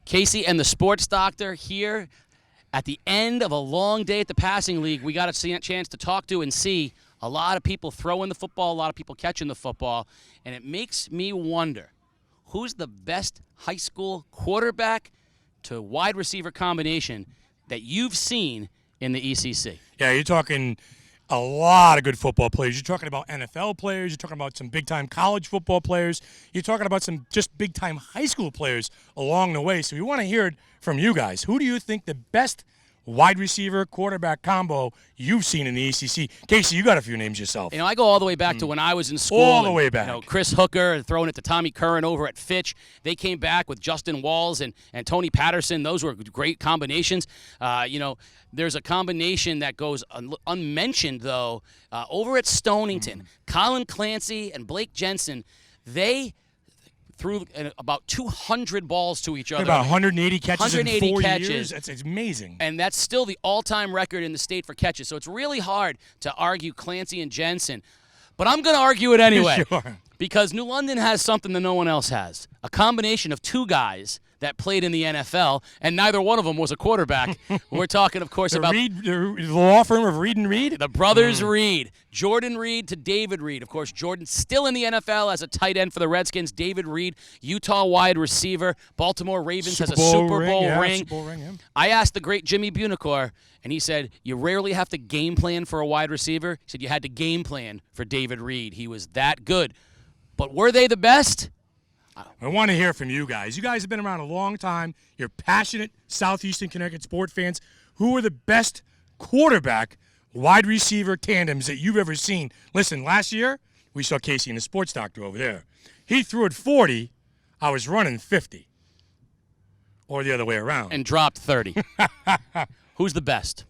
Casey and the Sports Doctor here at the end of a long day at the Passing League. We got a chance to talk to and see a lot of people throwing the football, a lot of people catching the football, and it makes me wonder, who's the best high school quarterback to wide receiver combination that you've seen in the ECC? Yeah, you're talking a lot of good football players. You're talking about NFL players. You're talking about some big-time college football players. You're talking about some just big-time high school players along the way. So we want to hear it from you guys. Who do you think the best wide receiver quarterback combo you've seen in the ACC? Casey, you got a few names yourself. You know, I go all the way back to when I was in school. All the way back. You know, Chris Hooker throwing it to Tommy Curran over at Fitch. They came back with Justin Walls and Tony Patterson. Those were great combinations. You know, there's a combination that goes unmentioned, though, over at Stonington. Colin Clancy and Blake Jensen, they threw about 200 balls to each other. About 180 catches 180 in 4 catches. years. That's amazing. And that's still the all-time record in the state for catches. So it's really hard to argue Clancy and Jensen. But I'm going to argue it anyway. Sure. Because New London has something that no one else has. A combination of two guys that played in the NFL, and neither one of them was a quarterback. We're talking, of course, about the law firm of Reed and Reed? the brothers Reed. Jordan Reed to David Reed. Of course, Jordan's still in the NFL as a tight end for the Redskins. David Reed, Utah wide receiver. Baltimore Ravens has a Super Bowl ring. Super Bowl ring, yeah. I asked the great Jimmy Bunicor, and he said, you rarely have to game plan for a wide receiver. He said you had to game plan for David Reed. He was that good. But were they the best? I want to hear from you guys. You guys have been around a long time. You're passionate Southeastern Connecticut sport fans. Who are the best quarterback wide receiver tandems that you've ever seen? Listen, last year, we saw Casey and the Sports Doctor over there. He threw it 40. I was running 50. Or the other way around. And dropped 30. Who's the best?